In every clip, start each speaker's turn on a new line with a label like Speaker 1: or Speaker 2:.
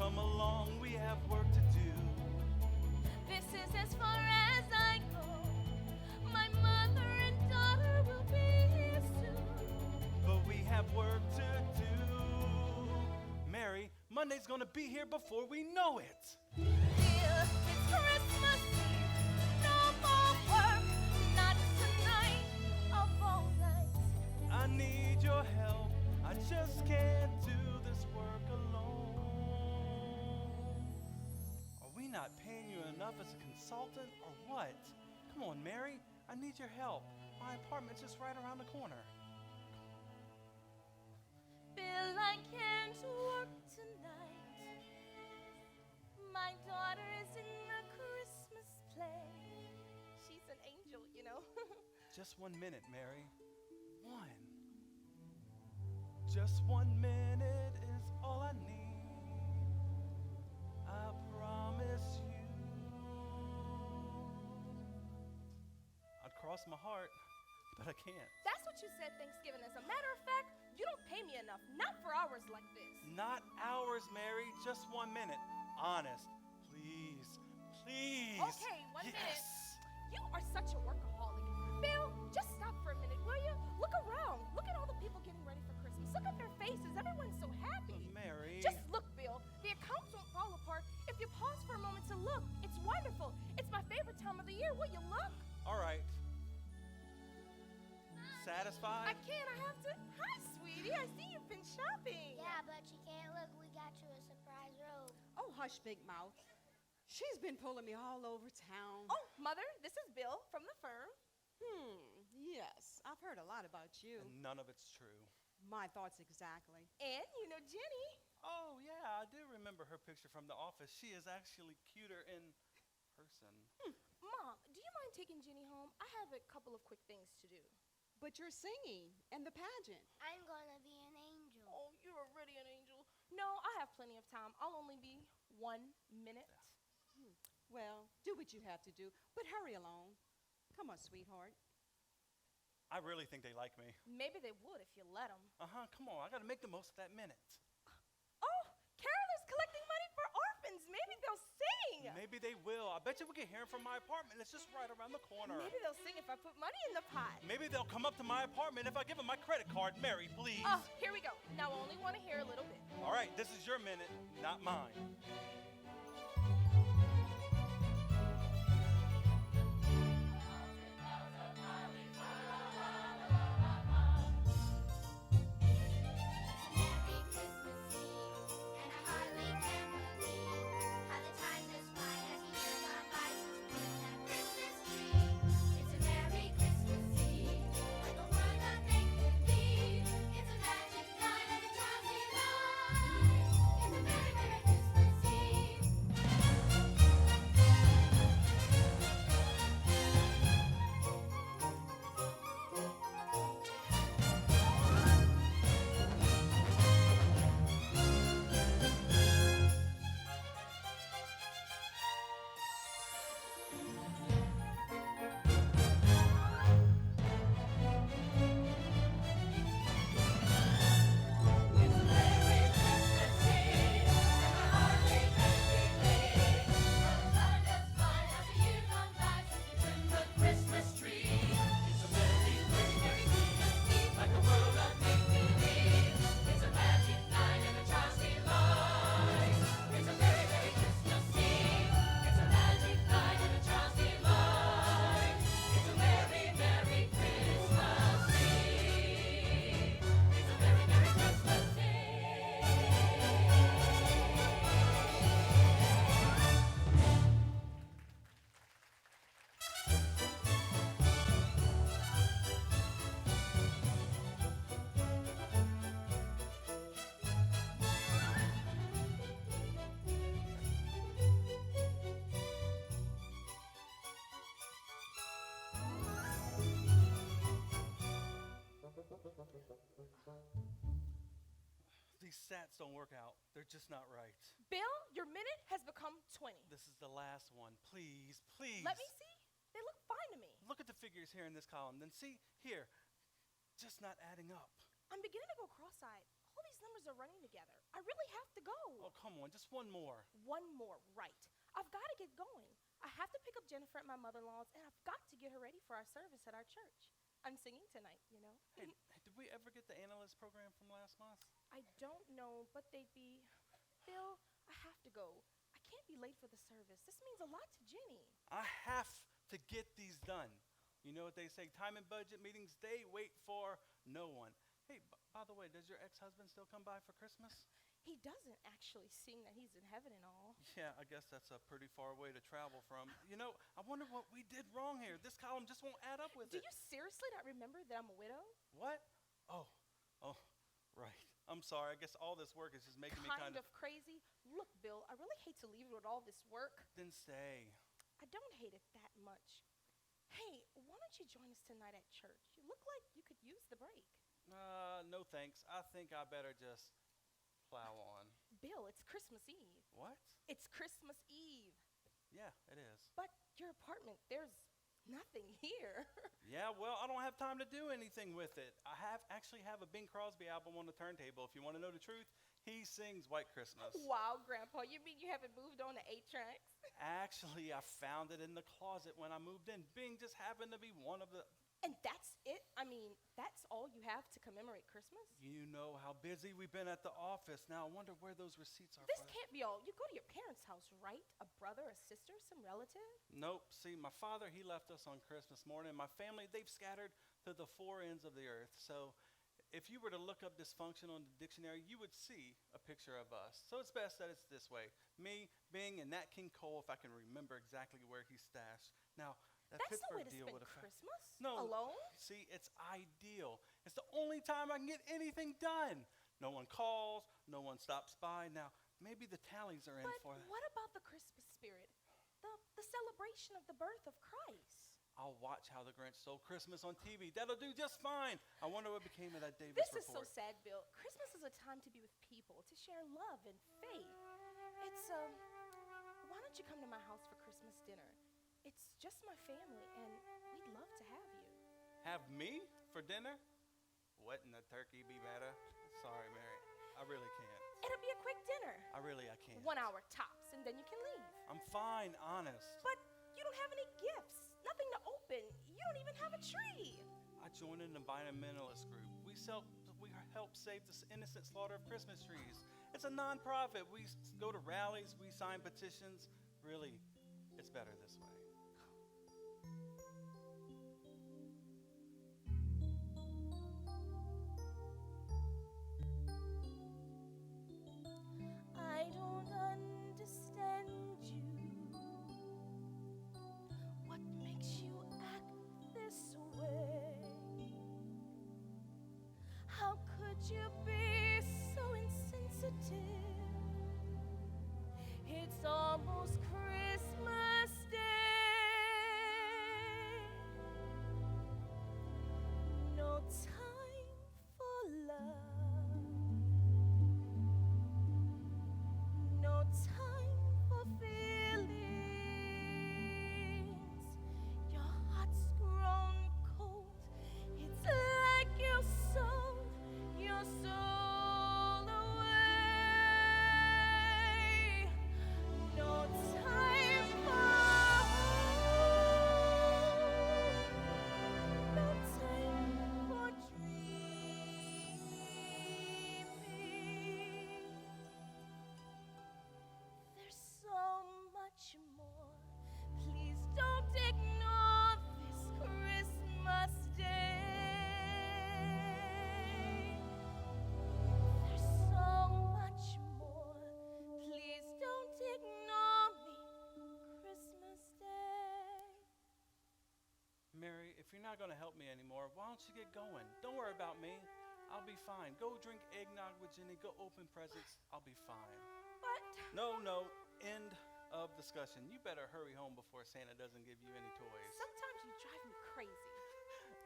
Speaker 1: come along, we have work to do.
Speaker 2: This is as far as I go. My mother and daughter will be here soon.
Speaker 1: But we have work to do. Mary, Monday's gonna be here before we know it.
Speaker 2: Bill, it's Christmas Eve. No more work. Not tonight. Of all nights.
Speaker 1: I need your help. I just can't do this work alone. Are we not paying you enough as a consultant or what? Come on, Mary. I need your help. My apartment's just right around the corner.
Speaker 2: Bill, I can't work tonight. My daughter is in the Christmas play. She's an angel, you know.
Speaker 1: Just 1 minute, Mary. One. Just 1 minute is all I need. I promise you. I'd cross my heart, but I can't.
Speaker 2: That's what you said Thanksgiving. As a matter of fact, you don't pay me enough. Not for hours like this.
Speaker 1: Not hours, Mary. Just 1 minute. Honest. Please. Please.
Speaker 2: Okay, 1 minute.
Speaker 1: Yes.
Speaker 2: You are such a workaholic. Bill, just stop for a minute, will you? Look around. Look at all the people getting ready for Christmas. Look at their faces. Everyone's so happy.
Speaker 1: Mary.
Speaker 2: Just look, Bill. The accounts won't fall apart if you pause for a moment to look. It's wonderful. It's my favorite time of the year. Will you look?
Speaker 1: All right. Satisfied?
Speaker 2: I can't. I have to. Hi, sweetie. I see you've been shopping.
Speaker 3: Yeah, but you can't look. We got you a surprise robe.
Speaker 4: Oh, hush, big mouth. She's been pulling me all over town.
Speaker 2: Oh, Mother, this is Bill from the firm.
Speaker 4: Yes. I've heard a lot about you.
Speaker 1: And none of it's true.
Speaker 4: My thoughts exactly.
Speaker 2: And you know Jenny.
Speaker 1: Oh, yeah, I do remember her picture from the office. She is actually cuter in person.
Speaker 2: Mom, do you mind taking Jenny home? I have a couple of quick things to do.
Speaker 4: But you're singing and the pageant.
Speaker 3: I'm gonna be an angel.
Speaker 2: Oh, you're already an angel. No, I have plenty of time. I'll only be 1 minute.
Speaker 4: Well, do what you have to do, but hurry along. Come on, sweetheart.
Speaker 1: I really think they like me.
Speaker 2: Maybe they would if you let them.
Speaker 1: Come on, I gotta make the most of that minute.
Speaker 2: Oh, Carol is collecting money for orphans. Maybe they'll sing.
Speaker 1: Maybe they will. I bet you we can hear them from my apartment. It's just right around the corner.
Speaker 2: Maybe they'll sing if I put money in the pot.
Speaker 1: Maybe they'll come up to my apartment if I give them my credit card. Mary, please.
Speaker 2: Oh, here we go. Now I only want to hear a little bit.
Speaker 1: All right, this is your minute, not mine. These stats don't work out. They're just not right.
Speaker 2: Bill, your minute has become 20.
Speaker 1: This is the last one. Please, please.
Speaker 2: Let me see. They look fine to me.
Speaker 1: Look at the figures here in this column. Then see here. Just not adding up.
Speaker 2: I'm beginning to go cross-eyed. all these numbers are running together. I really have to go.
Speaker 1: Oh, come on, just one more.
Speaker 2: One more, right. I've got to get going. I have to pick up Jennifer at my mother-in-law's, and I've got to get her ready for our service at our church. I'm singing tonight, you know.
Speaker 1: Hey, did we ever get the analyst program from last month?
Speaker 2: I don't know, but they'd be. Bill, I have to go. I can't be late for the service. This means a lot to Jenny.
Speaker 1: I have to get these done. You know what they say, time and budget meetings, they wait for no one. Hey, by the way, does your ex-husband still come by for Christmas?
Speaker 2: He doesn't actually, seeing that he's in heaven and all.
Speaker 1: Yeah, I guess that's a pretty far way to travel from. You know, I wonder what we did wrong here. This column just won't add up with
Speaker 2: Do
Speaker 1: it.
Speaker 2: you seriously not remember that I'm a widow?
Speaker 1: What? Oh, right. I'm sorry. I guess all this work is just making me
Speaker 2: Kind of crazy. Look, Bill, I really hate to leave you with all this work.
Speaker 1: Then stay.
Speaker 2: I don't hate it that much. Hey, why don't you join us tonight at church? You look like you could use the break.
Speaker 1: No thanks. I think I better just plow on.
Speaker 2: Bill, it's Christmas Eve.
Speaker 1: What?
Speaker 2: It's Christmas Eve.
Speaker 1: Yeah, it is.
Speaker 2: But your apartment, there's nothing here.
Speaker 1: Yeah, well, I don't have time to do anything with it. I actually have a Bing Crosby album on the turntable. If you want to know the truth, he sings White Christmas.
Speaker 2: Wow, Grandpa, you mean you haven't moved on to 8 tracks?
Speaker 1: Actually, I found it in the closet when I moved in. Bing just happened to be one of the...
Speaker 2: And that's it? I mean, that's all you have to commemorate Christmas?
Speaker 1: You know how busy we've been at the office. Now, I wonder where those receipts are.
Speaker 2: This can't be all. You go to your parents' house, right? A brother, a sister, some relative?
Speaker 1: Nope. See, my father, he left us on Christmas morning. My family, they've scattered to the 4 ends of the earth. So if you were to look up dysfunction on the dictionary, you would see a picture of us. So it's best that it's this way. Me, Bing, and Nat King Cole, if I can remember exactly where he's stashed. Now, that
Speaker 2: That's no way
Speaker 1: Pittsburgh
Speaker 2: to
Speaker 1: deal
Speaker 2: spend
Speaker 1: would have...
Speaker 2: Christmas.
Speaker 1: No.
Speaker 2: Alone?
Speaker 1: See, it's ideal. It's the only time I can get anything done. No one calls, no one stops by. Now, maybe the tallies are in
Speaker 2: But
Speaker 1: for that.
Speaker 2: what about the Christmas spirit? The celebration of the birth of Christ?
Speaker 1: I'll watch How the Grinch Stole Christmas on TV. That'll do just fine. I wonder what became of that Davis
Speaker 2: This is so
Speaker 1: report.
Speaker 2: sad, Bill. Christmas is a time to be with people, to share love and faith. It's, why don't you come to my house for Christmas dinner? It's just my family, and we'd love to have you.
Speaker 1: Have me for dinner? Wouldn't a turkey be better? Sorry, Mary. I really can't.
Speaker 2: It'll be a quick dinner.
Speaker 1: I can't.
Speaker 2: 1 hour tops, and then you can leave.
Speaker 1: I'm fine, honest.
Speaker 2: But you don't have any gifts, nothing to open. You don't even have a tree.
Speaker 1: I joined an environmentalist group. We help save the innocent slaughter of Christmas trees. It's a non-profit. We go to rallies, we sign petitions. Really, it's better this way.
Speaker 2: I don't understand you. What makes you act this way? How could you be so insensitive? It's almost Christmas Day. No time for love. No time for feelings. Your heart's grown cold. It's like you sold your soul away. No time for hope. No time for dreaming. There's so much more. Please don't ignore this Christmas day. There's so much more. Please don't ignore me, Christmas Day.
Speaker 1: Mary, if you're not going to help me anymore, why don't you get going? Don't worry about me. I'll be fine. Go drink eggnog with Jenny. Go open presents. I'll be fine.
Speaker 2: But
Speaker 1: No. End of discussion. You better hurry home before Santa doesn't give you any toys.
Speaker 2: sometimes you drive me crazy.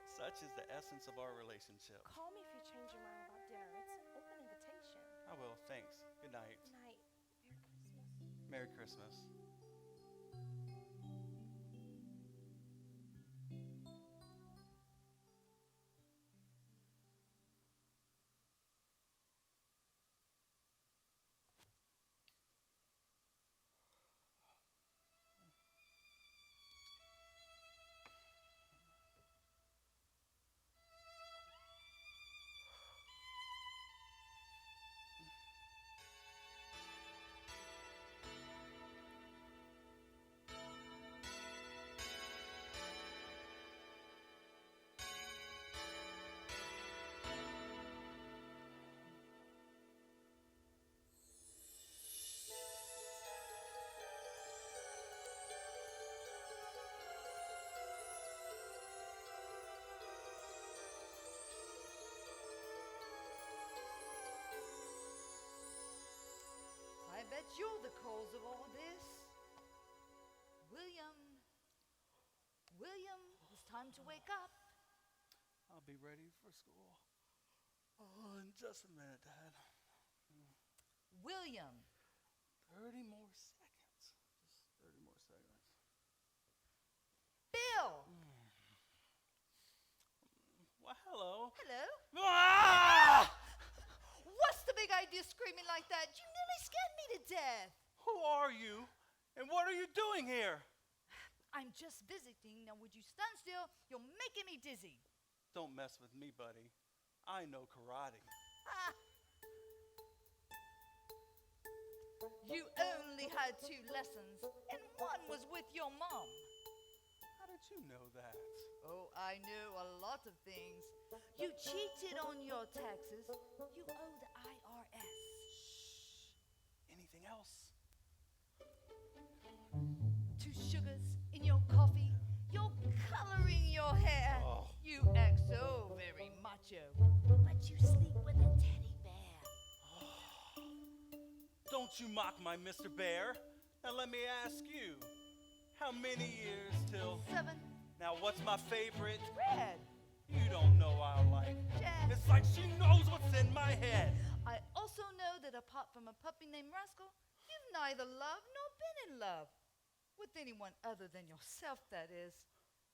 Speaker 1: Such is the essence of our relationship.
Speaker 2: Call me if you change your mind about dinner. It's an open invitation.
Speaker 1: I will. Thanks. Good night.
Speaker 2: Good night. Merry Christmas.
Speaker 1: Merry Christmas.
Speaker 5: William, it's time to wake up.
Speaker 1: I'll be ready for school. Oh, in just a minute, Dad.
Speaker 5: William,
Speaker 1: 30 more seconds. Just 30 more seconds.
Speaker 5: Bill.
Speaker 1: Well, hello.
Speaker 5: Hello.
Speaker 1: Ah!
Speaker 5: What's the big idea screaming like that? You nearly scared me to death.
Speaker 1: Who are you? And what are you doing here?
Speaker 5: I'm just visiting. Now, would you stand still? You're making me dizzy.
Speaker 1: Don't mess with me, buddy. I know karate.
Speaker 5: Ah. You only had 2 lessons, and one was with your mom.
Speaker 1: How did you know that?
Speaker 5: Oh, I know a lot of things. You cheated on your taxes. You owe the IRS.
Speaker 1: Shh. Anything else?
Speaker 5: 2 sugars in your coffee. You're coloring your hair.
Speaker 1: Oh.
Speaker 5: You act so very macho, but you sleep with a teddy bear.
Speaker 1: Don't you mock my Mr. Bear. Now let me ask you, how many years till...
Speaker 5: 7.
Speaker 1: Now what's my favorite?
Speaker 5: Red.
Speaker 1: You don't know I like.
Speaker 5: Jack.
Speaker 1: It's like she knows what's in my head.
Speaker 5: I also know that apart from a puppy named Rascal, you've neither loved nor been in love. With anyone other than yourself, that is.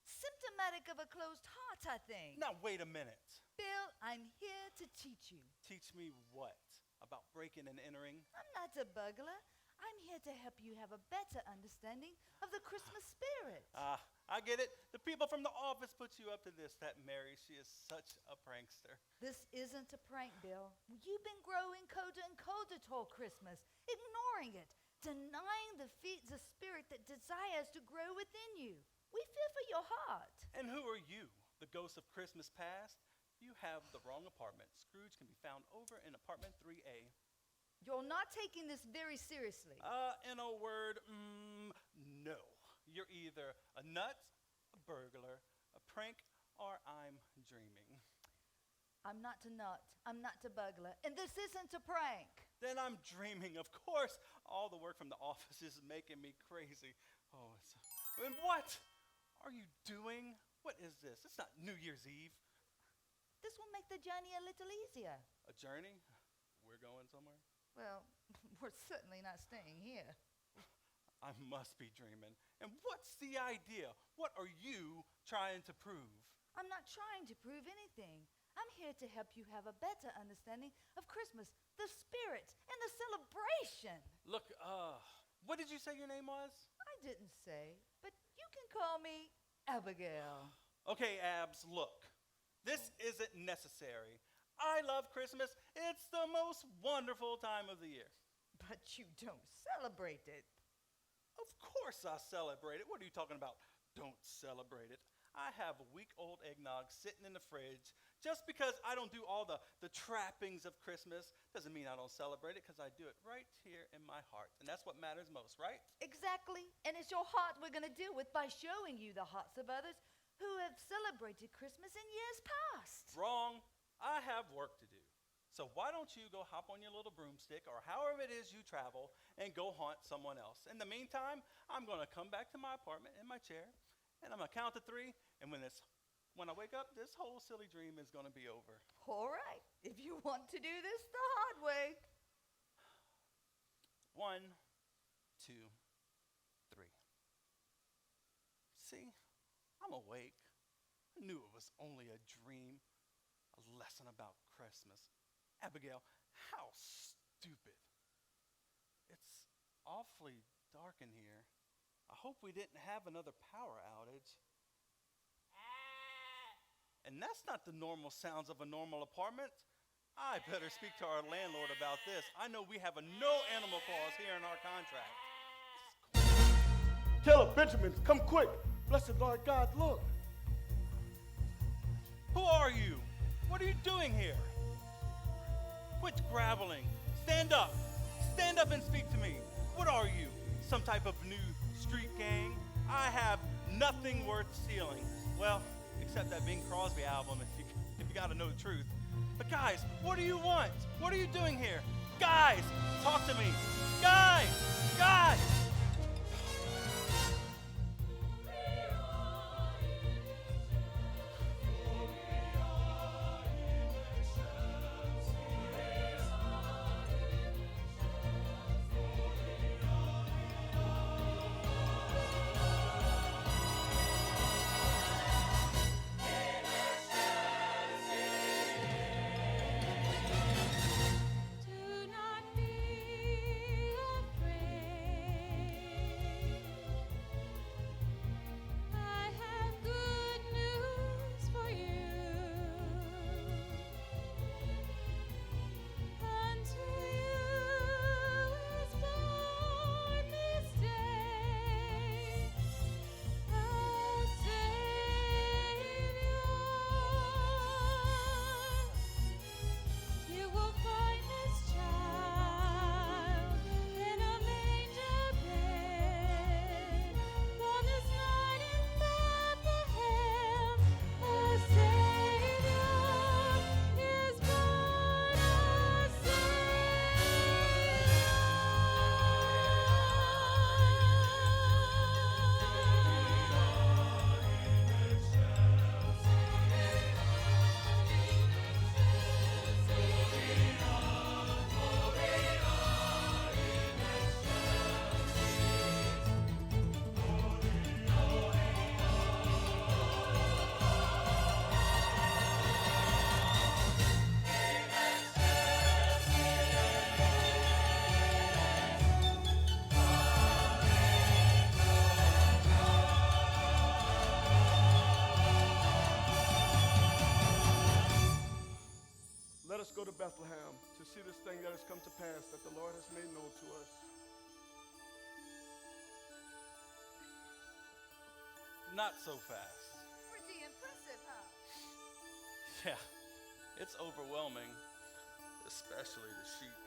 Speaker 5: Symptomatic of a closed heart, I think.
Speaker 1: Now wait a minute.
Speaker 5: Bill, I'm here to teach you.
Speaker 1: Teach me what? About breaking and entering?
Speaker 5: I'm not a burglar. I'm here to help you have a better understanding of the Christmas spirit.
Speaker 1: I get it. The people from the office put you up to this. That Mary, she is such a prankster.
Speaker 5: This isn't a prank, Bill. You've been growing colder and colder toward Christmas, ignoring it, denying the spirit that desires to grow within you. We fear for your heart.
Speaker 1: And who are you? The ghost of Christmas past? You have the wrong apartment. Scrooge can be found over in apartment 3A.
Speaker 5: You're not taking this very seriously.
Speaker 1: In a word, no. You're either a nut, a burglar, a prank, or I'm dreaming.
Speaker 5: I'm not a nut. I'm not a burglar. And this isn't a prank.
Speaker 1: Then I'm dreaming, of course. All the work from the office is making me crazy. Oh, and what are you doing? What is this? It's not New Year's Eve.
Speaker 5: This will make the journey a little easier.
Speaker 1: A journey? We're going somewhere?
Speaker 5: Well, we're certainly not staying here.
Speaker 1: I must be dreaming. And what's the idea? What are you trying to prove?
Speaker 5: I'm not trying to prove anything. I'm here to help you have a better understanding of Christmas, the spirit, and the celebration.
Speaker 1: Look, what did you say your name was?
Speaker 5: I didn't say, but you can call me Abigail.
Speaker 1: Okay, Abs, look. This isn't necessary. I love Christmas. It's the most wonderful time of the year.
Speaker 5: But you don't celebrate it.
Speaker 1: Of course I celebrate it. What are you talking about? Don't celebrate it. I have a week-old eggnog sitting in the fridge. Just because I don't do all the trappings of Christmas doesn't mean I don't celebrate it, because I do it right here in my heart. And that's what matters most, right?
Speaker 5: Exactly. And it's your heart we're going to deal with by showing you the hearts of others who have celebrated Christmas in years past.
Speaker 1: Wrong. I have work to do. So why don't you go hop on your little broomstick or however it is you travel and go haunt someone else. In the meantime, I'm going to come back to my apartment in my chair, and I'm going to count to 3, and when I wake up, this whole silly dream is going to be over.
Speaker 5: All right. If you want to do this the hard way.
Speaker 1: 1, 2, 3. See, I'm awake. I knew it was only a dream, a lesson about Christmas. Abigail, how stupid. It's awfully dark in here. I hope we didn't have another power outage. And that's not the normal sounds of a normal apartment. I better speak to our landlord about this. I know we have a no animal clause here in our contract.
Speaker 6: Tell him, Benjamin, come quick. Blessed Lord God, look.
Speaker 1: Who are you? What are you doing here? Quit graveling. Stand up. Stand up and speak to me. What are you? Some type of new street gang? I have nothing worth stealing. Well, except that Bing Crosby album, if you gotta know the truth. But guys, what do you want? What are you doing here? Guys, talk to me. Guys! Guys!
Speaker 6: go to Bethlehem to see this thing that has come to pass that the Lord has made known to us.
Speaker 1: Not so fast.
Speaker 5: Pretty impressive, huh?
Speaker 1: Yeah, it's overwhelming, especially the sheep.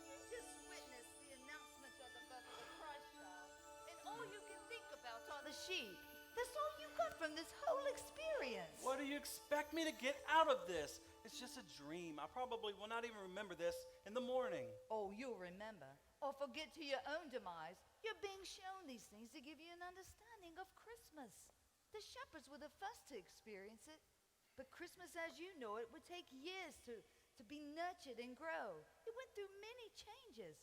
Speaker 5: You just witnessed the announcement of the birth of the Christ child, and all you can think about are the sheep. That's all you got from this whole experience.
Speaker 1: What do you expect me to get out of this? It's just a dream. I probably will not even remember this in the morning.
Speaker 5: Oh, you'll remember. Or forget to your own demise. You're being shown these things to give you an understanding of Christmas. The shepherds were the first to experience it. But Christmas as you know it would take years to be nurtured and grow. It went through many changes.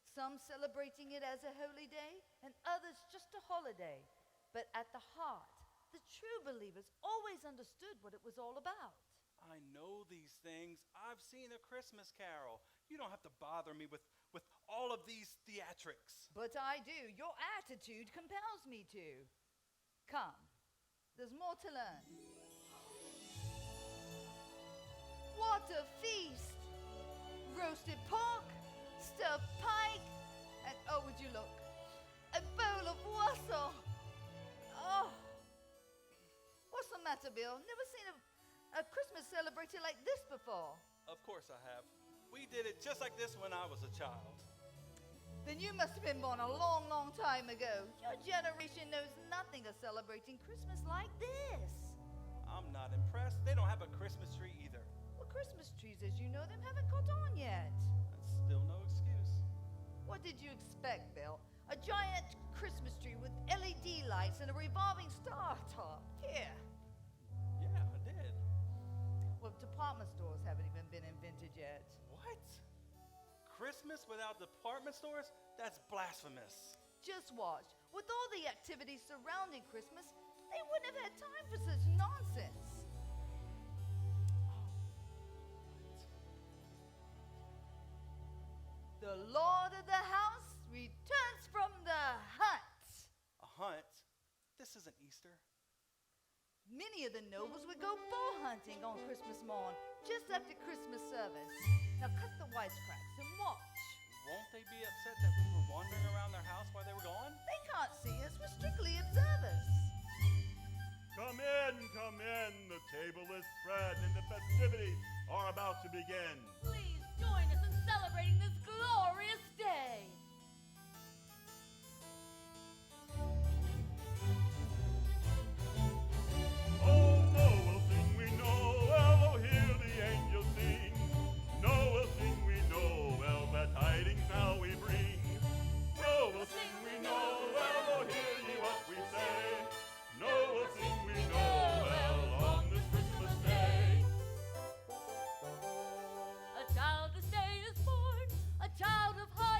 Speaker 5: Some celebrating it as a holy day and others just a holiday. But at the heart, the true believers always understood what it was all about.
Speaker 1: I know these things. I've seen A Christmas Carol. You don't have to bother me with all of these theatrics.
Speaker 5: But I do. Your attitude compels me to. Come, there's more to learn. What a feast! Roasted pork, stuffed pike, and oh, would you look, a bowl of wassail. Oh, what's the matter, Bill? Never seen a Christmas celebrated like this before.
Speaker 1: Of course I have. We did it just like this when I was a child.
Speaker 5: Then you must have been born a long, long time ago. Your generation knows nothing of celebrating Christmas like this.
Speaker 1: I'm not impressed. They don't have a Christmas tree either.
Speaker 5: Well, Christmas trees, as you know them, haven't caught on yet.
Speaker 1: That's still no excuse.
Speaker 5: What did you expect, Bill? A giant Christmas tree with LED lights and a revolving star top. Yeah.
Speaker 1: Yeah, I did.
Speaker 5: Well, department stores haven't even been invented yet.
Speaker 1: What? Christmas without department stores? That's blasphemous.
Speaker 5: Just watch. With all the activities surrounding Christmas, they wouldn't have had time for such nonsense. The Lord of the house returns from the hunt.
Speaker 1: A hunt? This isn't Easter.
Speaker 5: Many of the nobles would go bull hunting on Christmas morn, just after Christmas service. Now cut the wisecracks and watch.
Speaker 1: Won't they be upset that we were wandering around their house while they were gone?
Speaker 5: They can't see us, we're strictly observers.
Speaker 6: Come in. The table is spread and the festivities are about to begin.
Speaker 7: Please join us in celebrating this glorious day.
Speaker 6: Oh, Noel, sing we Noel, oh, hear the angels sing. Noel, sing we Noel, glad tidings now we bring. Noel, sing we Noel, oh, hear ye what we say. Noel, sing we Noel on this Christmas day.
Speaker 7: A child this day is born, a child of heart.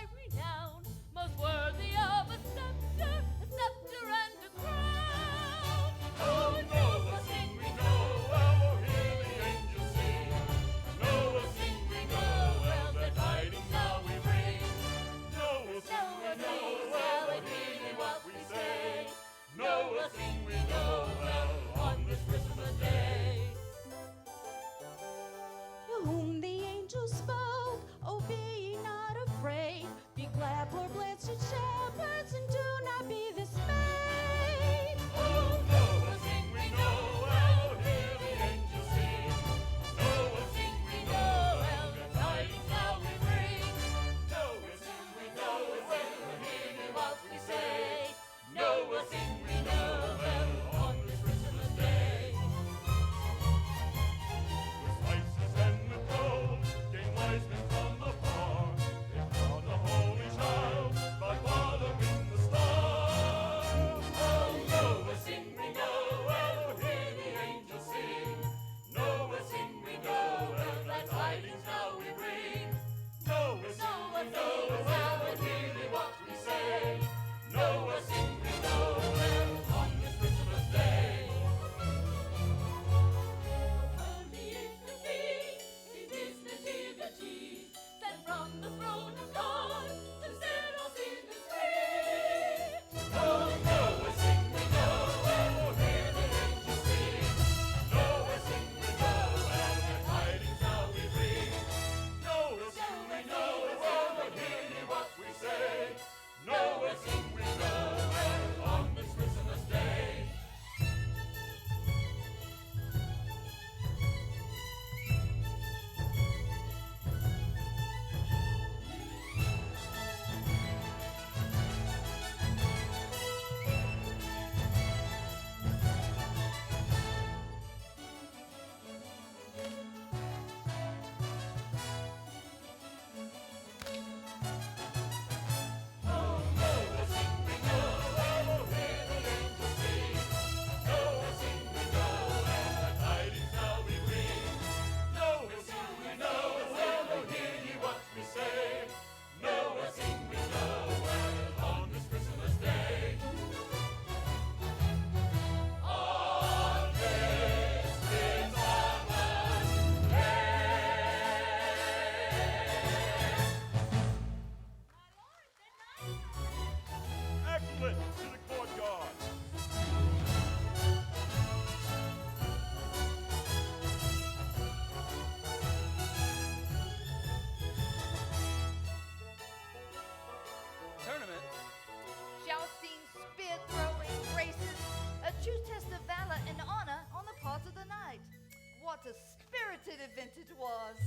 Speaker 5: enchanted event it was.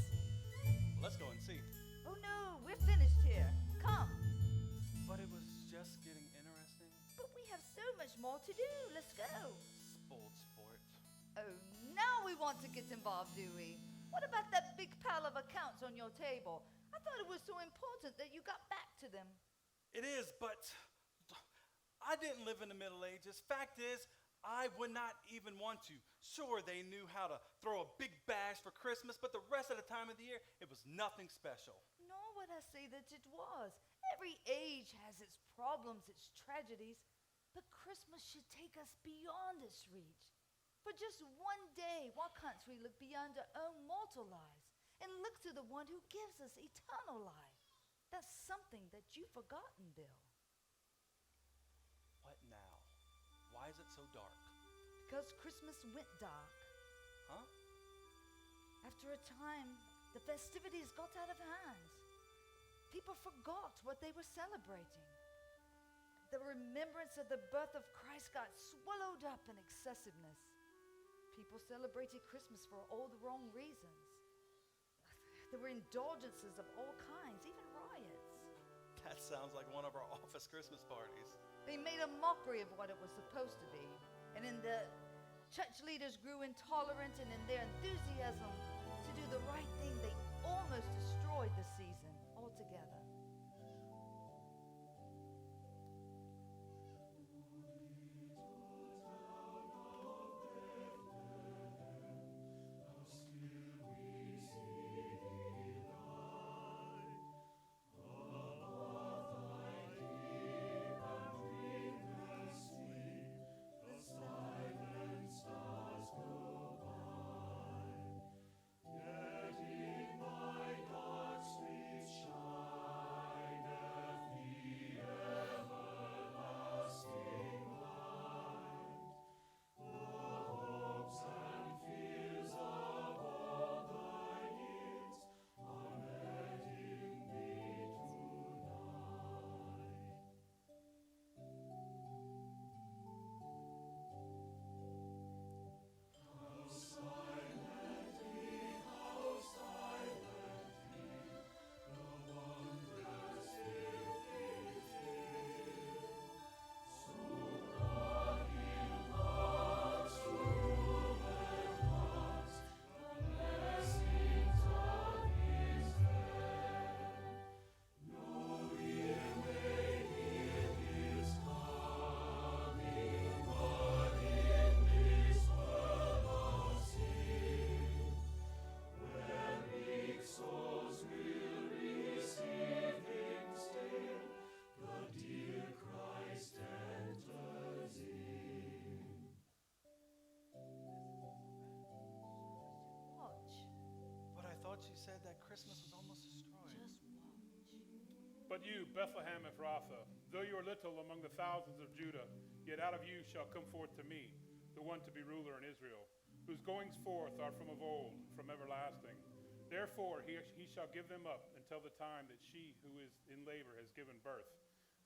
Speaker 1: Let's go and see.
Speaker 5: Oh no, we're finished here. Come.
Speaker 1: But it was just getting interesting.
Speaker 5: But we have so much more to do. Let's go.
Speaker 1: Spoiled sport.
Speaker 5: Oh, now we want to get involved, do we? What about that big pile of accounts on your table? I thought it was so important that you got back to them.
Speaker 1: It is, but I didn't live in the Middle Ages. Fact is, I would not even want to. Sure, they knew how to throw a big bash for Christmas, but the rest of the time of the year, it was nothing special.
Speaker 5: Nor would I say that it was. Every age has its problems, its tragedies, but Christmas should take us beyond its reach. For just one day, why can't we look beyond our own mortal lives and look to the one who gives us eternal life? That's something that you've forgotten, Bill.
Speaker 1: What now? Why is it so dark?
Speaker 5: Because Christmas went dark.
Speaker 1: Huh?
Speaker 5: After a time, the festivities got out of hand. People forgot what they were celebrating. The remembrance of the birth of Christ got swallowed up in excessiveness. People celebrated Christmas for all the wrong reasons. There were indulgences of all kinds, even riots.
Speaker 1: That sounds like one of our office Christmas parties.
Speaker 5: They made a mockery of what it was supposed to be. And in the church leaders grew intolerant, and in their enthusiasm to do the right thing, they almost destroyed the season altogether.
Speaker 1: She said that Christmas was almost destroyed.
Speaker 5: Just watch.
Speaker 6: But you, Bethlehem Ephrathah, though you are little among the thousands of Judah, yet out of you shall come forth to me the one to be ruler in Israel, whose goings forth are from of old, from everlasting. Therefore he shall give them up until the time that she who is in labor has given birth.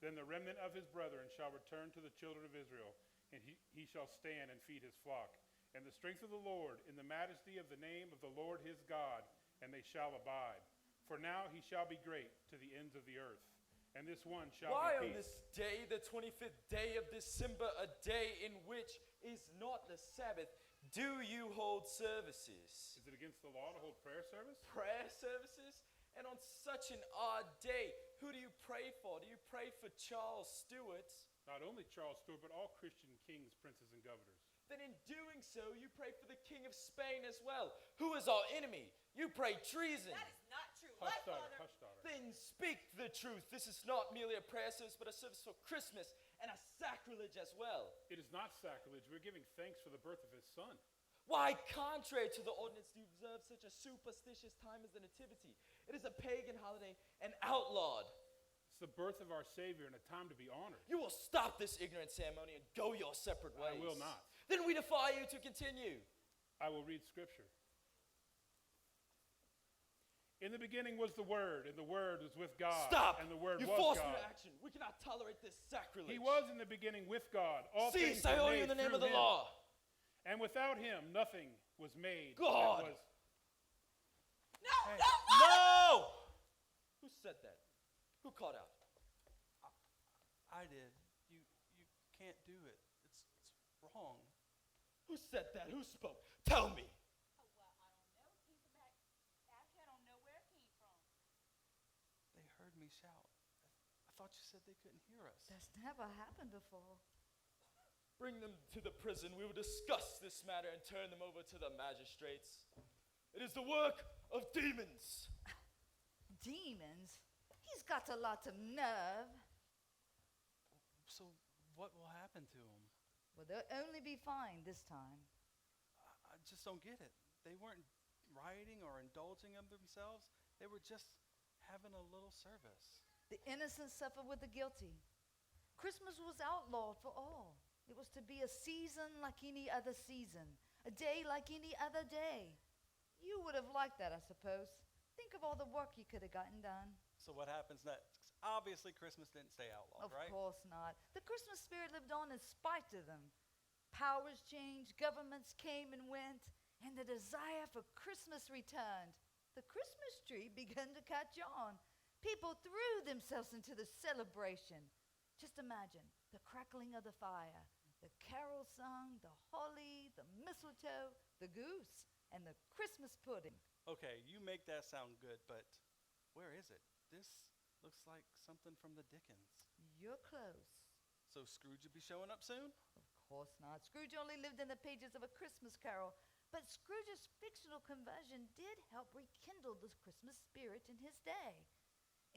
Speaker 6: Then the remnant of his brethren shall return to the children of Israel, and he shall stand and feed his flock. And the strength of the Lord, in the majesty of the name of the Lord his God, and they shall abide. For now he shall be great to the ends of the earth, and this one shall
Speaker 8: Why
Speaker 6: be
Speaker 8: on
Speaker 6: peace.
Speaker 8: this day, the 25th day of December, a day in which is not the Sabbath, do you hold services?
Speaker 6: Is it against the law to hold prayer service?
Speaker 8: Prayer services? And on such an odd day, who do you pray for? Do you pray for Charles Stuart?
Speaker 6: Not only Charles Stuart, but all Christian kings, princes, and governors.
Speaker 8: Then in doing so, you pray for the King of Spain as well, who is our enemy. You pray treason.
Speaker 7: That is not true.
Speaker 6: Hush,
Speaker 7: My
Speaker 6: daughter,
Speaker 7: father.
Speaker 6: hush, daughter.
Speaker 8: Then speak the truth. This is not merely a prayer service, but a service for Christmas and a sacrilege as well.
Speaker 6: It is not sacrilege. We're giving thanks for the birth of his son.
Speaker 8: Why, contrary to the ordinance, do you observe such a superstitious time as the Nativity? It is a pagan holiday and outlawed.
Speaker 6: It's the birth of our Savior and a time to be honored.
Speaker 8: You will stop this ignorant ceremony and go your separate ways.
Speaker 6: I will not.
Speaker 8: Then we defy you to continue.
Speaker 6: I will read scripture. In the beginning was the Word, and the Word was with God.
Speaker 8: Stop!
Speaker 6: And the Word
Speaker 8: You
Speaker 6: was
Speaker 8: forced
Speaker 6: God.
Speaker 8: me to action. We cannot tolerate this sacrilege.
Speaker 6: He was in the beginning with God. All things
Speaker 8: Cease, I
Speaker 6: were
Speaker 8: order you
Speaker 6: made
Speaker 8: in the name
Speaker 6: through
Speaker 8: of the
Speaker 6: him.
Speaker 8: law.
Speaker 6: And without him, nothing was made.
Speaker 8: God.
Speaker 6: That was.
Speaker 1: I did. You can't do it. It's wrong.
Speaker 8: Who said that? Who spoke? Tell me.
Speaker 7: Oh, well, I don't know. It came from back I don't know where it came from.
Speaker 1: They heard me shout. I thought you said they couldn't hear us.
Speaker 5: That's never happened before.
Speaker 8: Bring them to the prison. We will discuss this matter and turn them over to the magistrates. It is the work of demons.
Speaker 5: Demons? He's got a lot of nerve.
Speaker 1: So what will happen to them?
Speaker 5: Well, they'll only be fined this time.
Speaker 1: I just don't get it. They weren't rioting or indulging of themselves. They were just having a little service.
Speaker 5: The innocent suffer with the guilty. Christmas was outlawed for all. It was to be a season like any other season, a day like any other day. You would have liked that, I suppose. Think of all the work you could have gotten done.
Speaker 1: So what happens next? Obviously, Christmas didn't stay outlawed,
Speaker 5: Of
Speaker 1: right?
Speaker 5: course not. The Christmas spirit lived on in spite of them. Powers changed, governments came and went, and the desire for Christmas returned. The Christmas tree began to catch on. People threw themselves into the celebration. Just imagine the crackling of the fire, the carol sung, the holly, the mistletoe, the goose, and the Christmas pudding.
Speaker 1: Okay, you make that sound good, but where is it? This looks like something from the Dickens.
Speaker 5: You're close.
Speaker 1: So Scrooge will be showing up soon?
Speaker 5: Of course not. Scrooge only lived in the pages of A Christmas Carol, but Scrooge's fictional conversion did help rekindle the Christmas spirit in his day.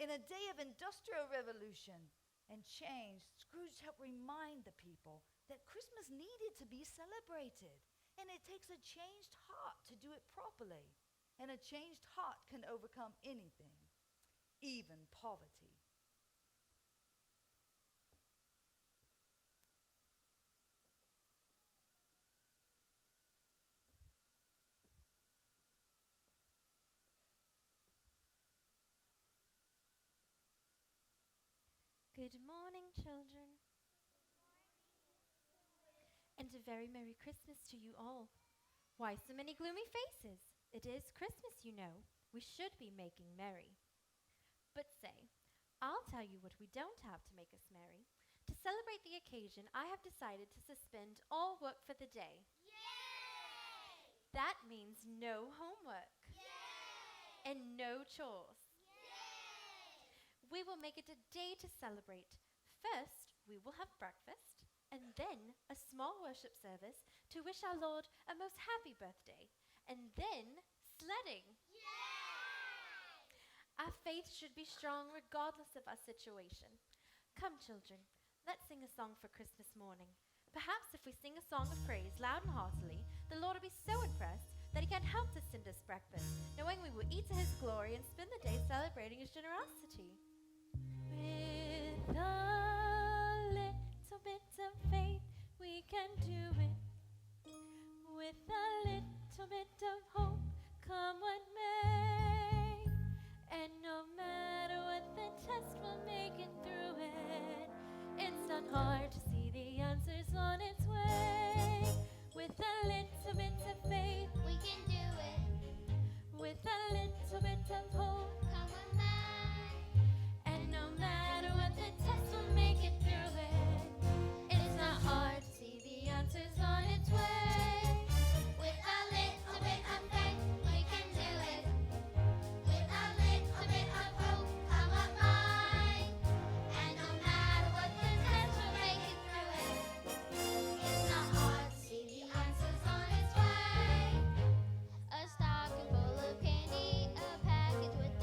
Speaker 5: In a day of industrial revolution and change, Scrooge helped remind the people that Christmas needed to be celebrated, and it takes a changed heart to do it properly. And a changed heart can overcome anything, even poverty.
Speaker 9: Good morning, children. And a very Merry Christmas to you all. Why so many gloomy faces? It is Christmas, you know. We should be making merry. But say, I'll tell you what we don't have to make us merry. To celebrate the occasion, I have decided to suspend all work for the day.
Speaker 3: Yay!
Speaker 9: That means no homework.
Speaker 3: Yay!
Speaker 9: And no chores.
Speaker 3: Yay!
Speaker 9: We will make it a day to celebrate. First, we will have breakfast, and then a small worship service to wish our Lord a most happy birthday, and then sledding.
Speaker 3: Yay!
Speaker 9: Our faith should be strong regardless of our situation. Come, children, let's sing a song for Christmas morning. Perhaps if we sing a song of praise loud and heartily, the Lord will be so impressed that he can't help to send us breakfast, knowing we will eat to his glory and spend the day celebrating his generosity. With a little bit of faith, we can do it. With a little bit of hope, come what may. And no matter what the test, we'll make it through it. It's not hard to see the answers on its way. With a little bit of faith,
Speaker 3: We can do it.
Speaker 9: with a little bit of hope,
Speaker 3: Come on, man.
Speaker 9: and no matter what the test, we'll make it through it. It's not hard to see the answers on its way.
Speaker 3: With a little bit of faith, we can do it. With a little bit of hope, come on, mine. And no matter what the test, we'll make it through it. It's not hard to see the answers on its way. A stocking full of candy, a package with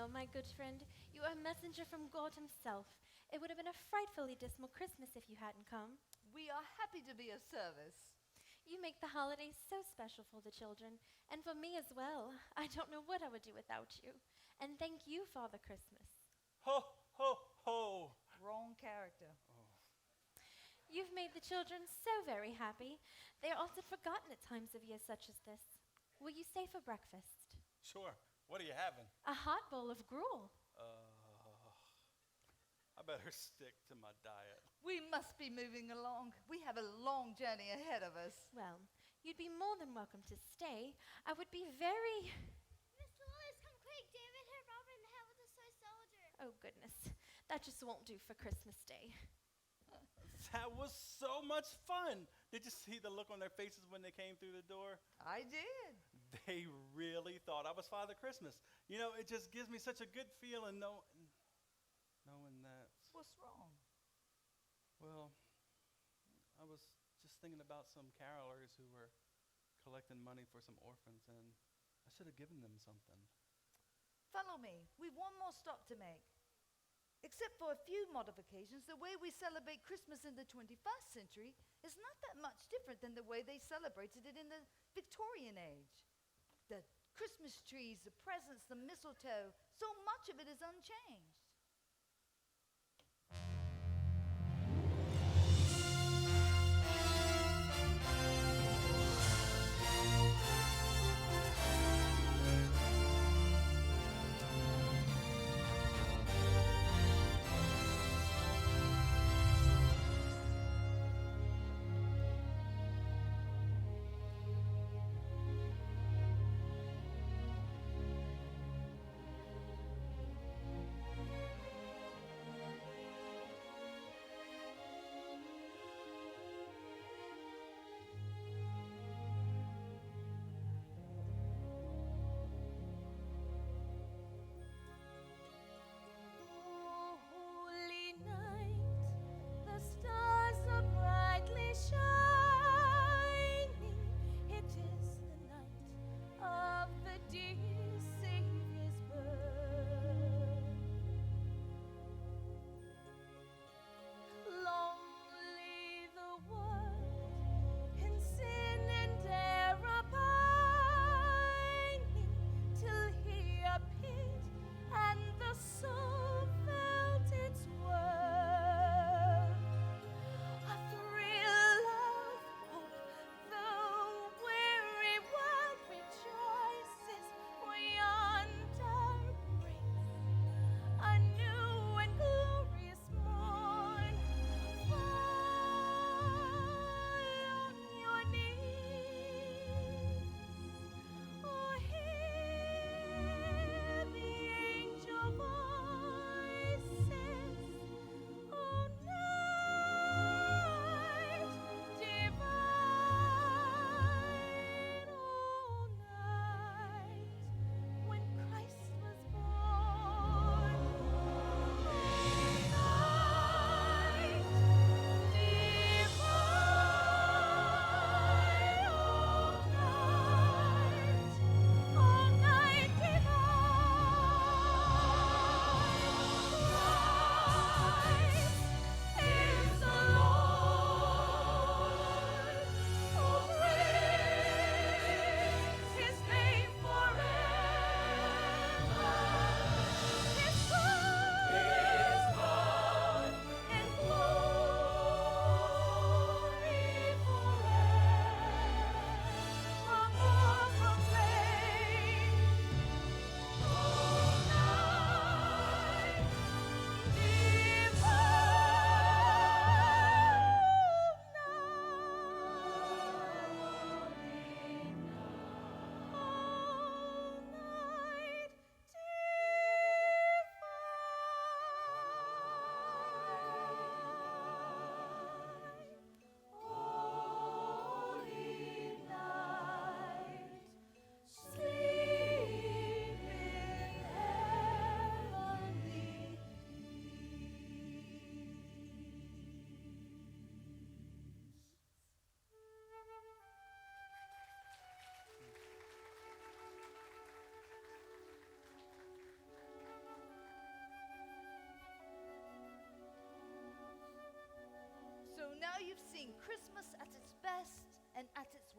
Speaker 9: know, my good friend, you are a messenger from God himself. It would have been a frightfully dismal Christmas if you hadn't come.
Speaker 5: We are happy to be of service.
Speaker 9: You make the holidays so special for the children, and for me as well. I don't know what I would do without you. And thank you, Father Christmas.
Speaker 1: Ho, ho, ho.
Speaker 5: Wrong character.
Speaker 9: You've made the children so very happy. They are often forgotten at times of year such as this. Will you stay for breakfast?
Speaker 1: Sure. What are you having?
Speaker 9: A hot bowl of gruel.
Speaker 1: I better stick to my diet.
Speaker 5: We must be moving along. We have a long journey ahead of us.
Speaker 9: Well, you'd be more than welcome to stay. I would be very...
Speaker 3: Miss Dolores, come quick. David hit Robert in the head with a toy soldier.
Speaker 9: Oh, goodness. That just won't do for Christmas Day.
Speaker 1: That was so much fun. Did you see the look on their faces when they came through the door?
Speaker 5: I did.
Speaker 1: They really thought I was Father Christmas. You know, it just gives me such a good feeling knowing that.
Speaker 5: What's wrong?
Speaker 1: Well, I was just thinking about some carolers who were collecting money for some orphans, and I should have given them something.
Speaker 5: Follow me. We've one more stop to make. Except for a few modifications, the way we celebrate Christmas in the 21st century is not that much different than the way they celebrated it in the Victorian age. The Christmas trees, the presents, the mistletoe, so much of it is unchanged.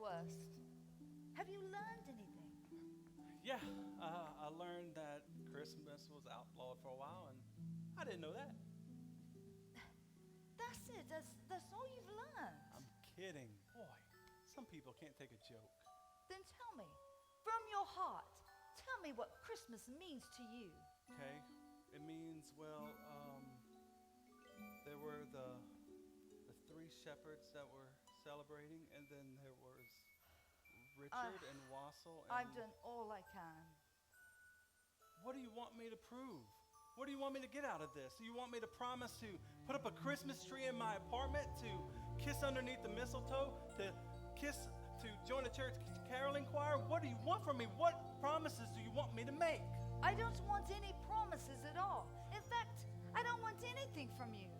Speaker 5: worst. Have you learned anything?
Speaker 1: Yeah, I learned that Christmas was outlawed for a while, and I didn't know that.
Speaker 5: That's it. That's all you've learned.
Speaker 1: I'm kidding. Boy, some people can't take a joke.
Speaker 5: Then tell me, from your heart, tell me what Christmas means to you.
Speaker 1: Okay? It means, well, there were the three shepherds that were celebrating, and then there was Richard and Wassel. And
Speaker 5: I've done all I can.
Speaker 1: what do you want me to prove? What do you want me to get out of this? Do you want me to promise to put up a Christmas tree in my apartment, to kiss underneath the mistletoe, to join a church caroling choir? What do you want from me? What promises do you want me to make?
Speaker 5: I don't want any promises at all. In fact, I don't want anything from you.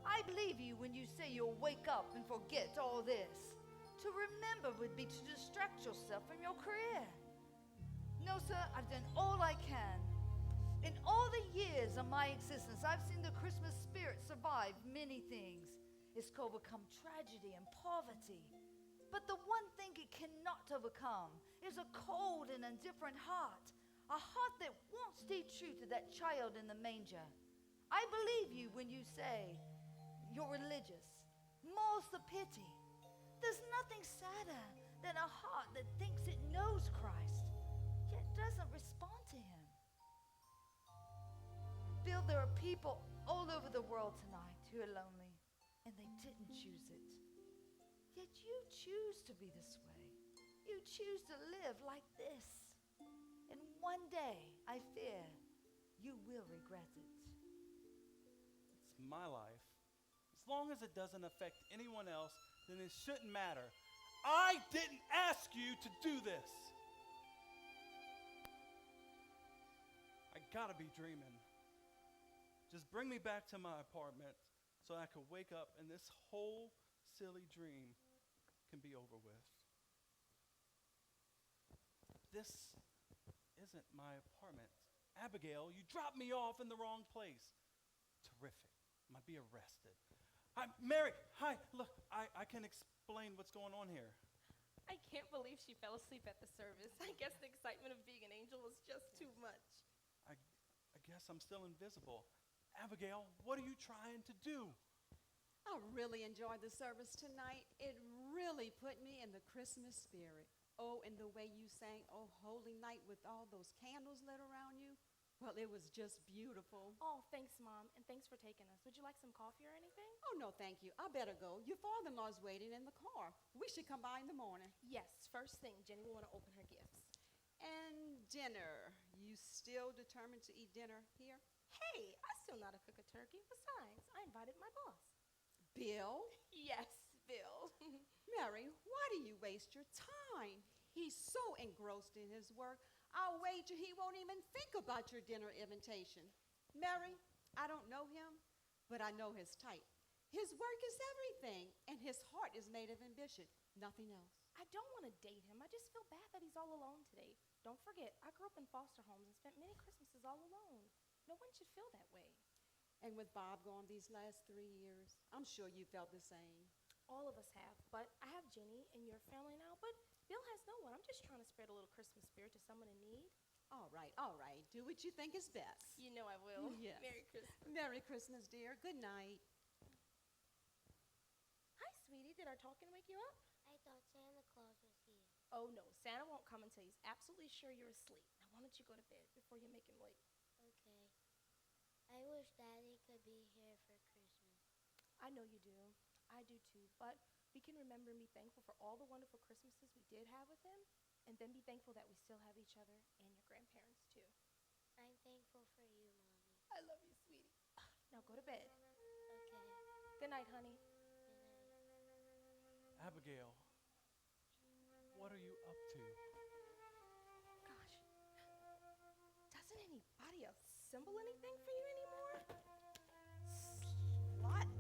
Speaker 5: I believe you when you say you'll wake up and forget all this. To remember would be to distract yourself from your career. No, sir, I've done all I can. In all the years of my existence, I've seen the Christmas spirit survive many things. It's overcome tragedy and poverty. But the one thing it cannot overcome is a cold and indifferent heart. A heart that won't stay true to that child in the manger. I believe you when you say you're religious. More's the pity. There's nothing sadder than a heart that thinks it knows Christ, yet doesn't respond to him. Bill, there are people all over the world tonight who are lonely, and they didn't choose it. Yet you choose to be this way. You choose to live like this. And one day, I fear, you will regret it.
Speaker 1: It's my life. As long as it doesn't affect anyone else, then it shouldn't matter. I didn't ask you to do this. I gotta be dreaming. Just bring me back to my apartment so I can wake up and this whole silly dream can be over with. This isn't my apartment. Abigail, you dropped me off in the wrong place. Terrific. I might be arrested. Hi, Mary. Hi. Look, I can explain what's going on here.
Speaker 2: I can't believe she fell asleep at the service. I guess the excitement of being an angel was just too much.
Speaker 1: I guess I'm still invisible. Abigail, what are you trying to do?
Speaker 4: I really enjoyed the service tonight. It really put me in the Christmas spirit. Oh, and the way you sang, "Oh, Holy Night," with all those candles lit around you. Well, it was just beautiful.
Speaker 2: Oh, thanks, Mom, and thanks for taking us. Would you like some coffee or anything?
Speaker 4: Oh, no, thank you. I better go. Your father-in-law's waiting in the car. We should come by in the morning.
Speaker 2: Yes, first thing, Jenny will want to open her gifts.
Speaker 4: And dinner. You still determined to eat dinner here?
Speaker 2: Hey, I still know how to cook a turkey. Besides, I invited my boss.
Speaker 4: Bill?
Speaker 2: Yes, Bill.
Speaker 4: Mary, why do you waste your time? He's so engrossed in his work, I'll wager he won't even think about your dinner invitation. Mary, I don't know him, but I know his type. His work is everything, and his heart is made of ambition, nothing else.
Speaker 2: I don't want to date him. I just feel bad that he's all alone today. Don't forget, I grew up in foster homes and spent many Christmases all alone. No one should feel that way.
Speaker 4: And with Bob gone these last 3 years, I'm sure you felt the same.
Speaker 2: All of us have, but I have Jenny and your family now, but Bill has no one. I'm just trying to spread a little Christmas spirit to someone in need.
Speaker 4: All right, all right. Do what you think is best.
Speaker 2: You know I will.
Speaker 4: Yes.
Speaker 2: Merry Christmas.
Speaker 4: Merry Christmas, dear. Good night.
Speaker 2: Hi, sweetie. Did our talking wake you up?
Speaker 3: I thought Santa Claus was here.
Speaker 2: Oh, no. Santa won't come until he's absolutely sure you're asleep. Now, why don't you go to bed before you make him wait?
Speaker 3: Okay. I wish Daddy could be here for Christmas.
Speaker 2: I know you do. I do too. But we can remember and be thankful for all the wonderful Christmases we did have with him, and then be thankful that we still have each other and your grandparents too.
Speaker 3: I'm thankful for you, Mommy.
Speaker 2: I love you, sweetie. Now go to bed.
Speaker 3: Okay.
Speaker 2: Good night, honey.
Speaker 3: Good night.
Speaker 1: Abigail, what are you up to?
Speaker 2: Gosh. Doesn't anybody assemble anything for you anymore? Slot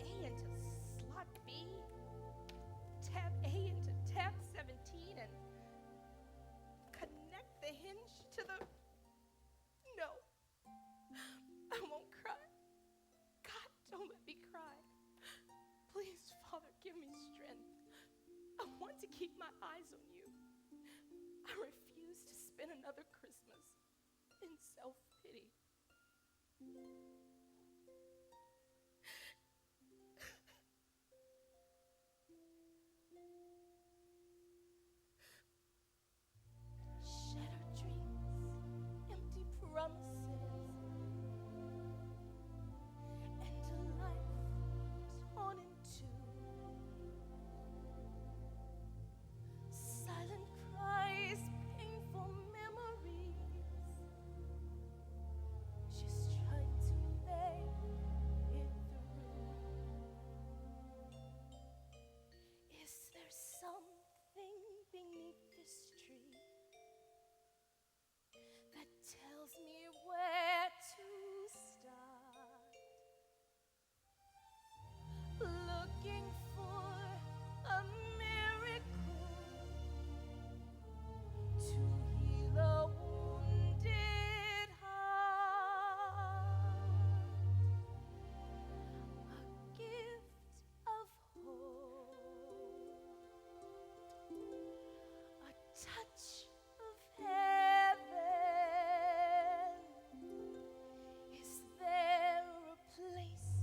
Speaker 2: A into slot B, tab A into tab 17, and connect the hinge to the... No. I won't cry. God, don't let me cry. Please, Father, give me strength. I want to keep my eyes on you. I refuse to spend another Christmas in self-pity. Shattered dreams, empty promises, and a life torn in two. Silent cries, painful memories, just trying to make it through. Is there something beneath this tree that tells me where to start? Looking for a miracle to heal a wounded heart, a gift of hope, a touch of heaven. Is there a place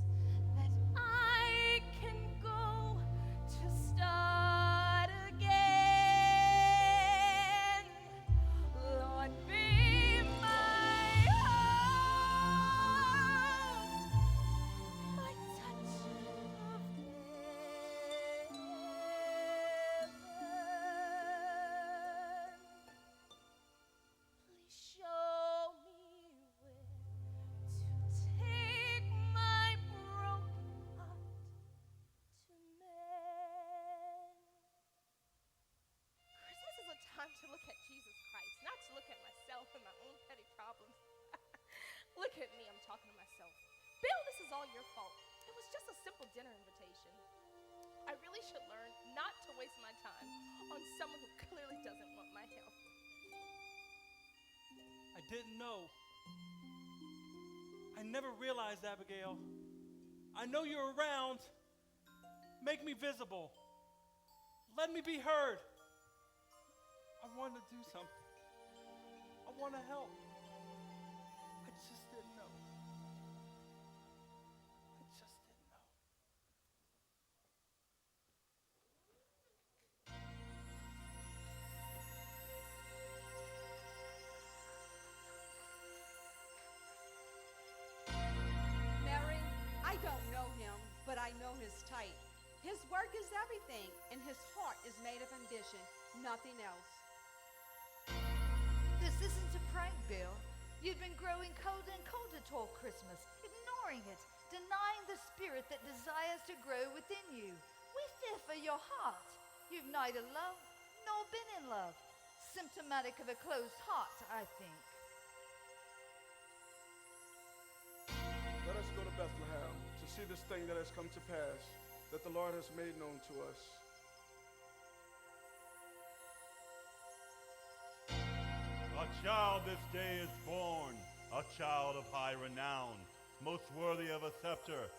Speaker 2: that I can go to start again? Lord, be my hope, my touch of heaven. Please show me where to take my broken heart to mend. Christmas is a time to look at Jesus Christ, not to look at myself and my own petty problems. Look at me, I'm talking to myself. Bill, this is all your fault. It was just a simple dinner invitation. I really should learn not to waste my time on someone who clearly doesn't want my help.
Speaker 1: I didn't know. I never realized, Abigail. I know you're around. Make me visible. Let me be heard. I want to do something. I want to help. I just didn't know. I just didn't know.
Speaker 4: Mary, I don't know him, but I know his type. His work is everything, and his heart is made of ambition, nothing else.
Speaker 5: This isn't a prank, Bill. You've been growing colder and colder toward Christmas, ignoring it, denying the spirit that desires to grow within you. We fear for your heart. You've neither loved nor been in love. Symptomatic of a closed heart, I think.
Speaker 10: Let us go to Bethlehem to see this thing that has come to pass, that the Lord has made known to us.
Speaker 6: A child this day is born, a child of high renown, most worthy of a scepter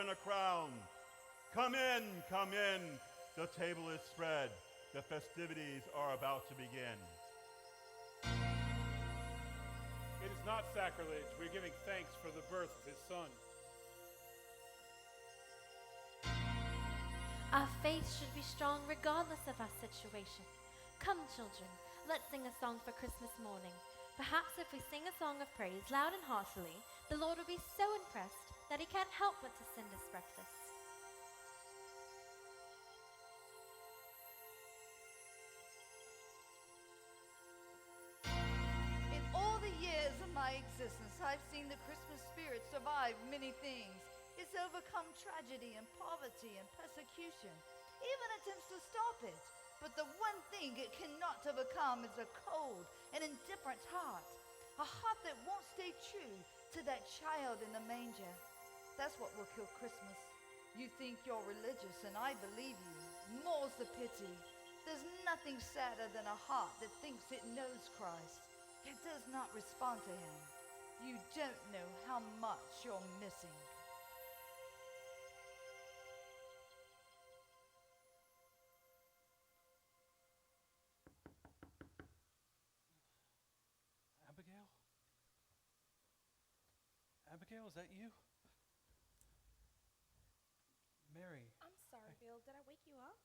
Speaker 6: and a crown. Come in, the table is spread, the festivities are about to begin.
Speaker 11: It is not sacrilege. We're giving thanks for the birth of his son.
Speaker 9: Our faith should be strong regardless of our situation. Come, children, let's sing a song for Christmas morning. Perhaps if we sing a song of praise loud and heartily, the Lord will be so impressed that he can't help but to send us breakfast.
Speaker 5: In all the years of my existence, I've seen the Christmas spirit survive many things. It's overcome tragedy and poverty and persecution, even attempts to stop it. But the one thing it cannot overcome is a cold and indifferent heart, a heart that won't stay true to that child in the manger. That's what will kill Christmas. You think you're religious, and I believe you. More's the pity. There's nothing sadder than a heart that thinks it knows Christ, yet does not respond to him. You don't know how much you're missing.
Speaker 1: Abigail, is that you? Mary.
Speaker 2: I'm sorry, Bill. Did I wake you up?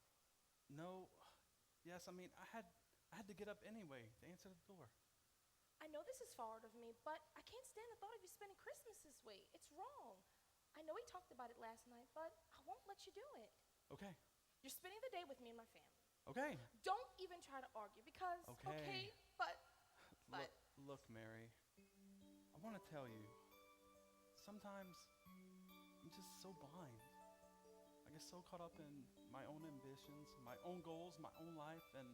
Speaker 1: No. Yes, I mean, I had to get up anyway to answer the door.
Speaker 2: I know this is forward of me, but I can't stand the thought of you spending Christmas this way. It's wrong. I know we talked about it last night, but I won't let you do it.
Speaker 1: Okay.
Speaker 2: You're spending the day with me and my family.
Speaker 1: Okay.
Speaker 2: Don't even try to argue because,
Speaker 1: Okay.
Speaker 2: but
Speaker 1: Look, Mary. I want to tell you. Sometimes I'm just so blind. I get so caught up in my own ambitions, my own goals, my own life, and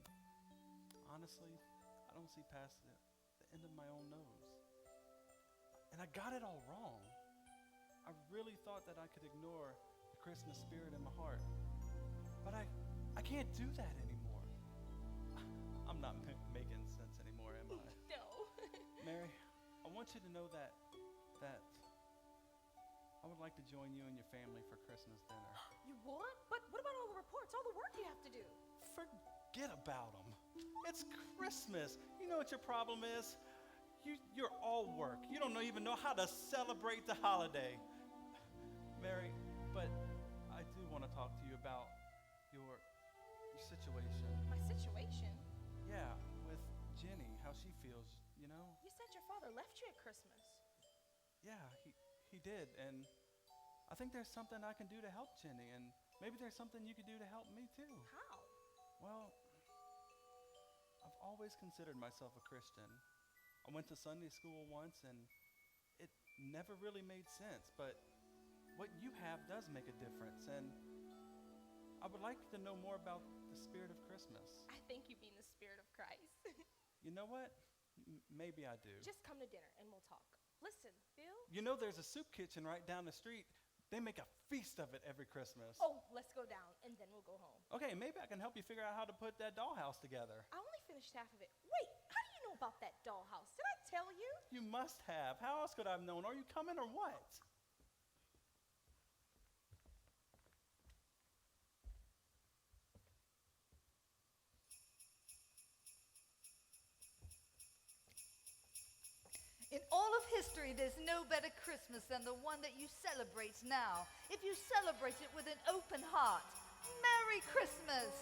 Speaker 1: honestly, I don't see past the end of my own nose. And I got it all wrong. I really thought that I could ignore the Christmas spirit in my heart. But I can't do that anymore. I'm not making sense anymore, am I?
Speaker 2: no.
Speaker 1: Mary, I want you to know that I would like to join you and your family for Christmas dinner.
Speaker 2: You would? But what about all the reports, all the work you have to do?
Speaker 1: Forget about them. It's Christmas. You know what your problem is? You're all work. You don't even know how to celebrate the holiday. Mary, but I do want to talk to you about your situation.
Speaker 2: My situation?
Speaker 1: Yeah, with Jenny, how she feels, you know?
Speaker 2: You said your father left you at Christmas.
Speaker 1: Yeah, he did, and I think there's something I can do to help Jenny, and maybe there's something you could do to help me too.
Speaker 2: How?
Speaker 1: Well, I've always considered myself a Christian. I went to Sunday school once, and it never really made sense, but what you have does make a difference, and I would like to know more about the spirit of Christmas.
Speaker 2: I think you mean the spirit of Christ.
Speaker 1: You know what? Maybe I do.
Speaker 2: Just come to dinner and we'll talk. Listen, Bill.
Speaker 1: You know there's a soup kitchen right down the street. They make a feast of it every Christmas.
Speaker 2: Oh, let's go down and then we'll go home.
Speaker 1: Okay, maybe I can help you figure out how to put that dollhouse together.
Speaker 2: I only finished half of it. Wait, how do you know about that dollhouse? Did I tell you?
Speaker 1: You must have. How else could I have known? Are you coming or what?
Speaker 5: In all of history, there's no better Christmas than the one that you celebrate now. If you celebrate it with an open heart, Merry Christmas!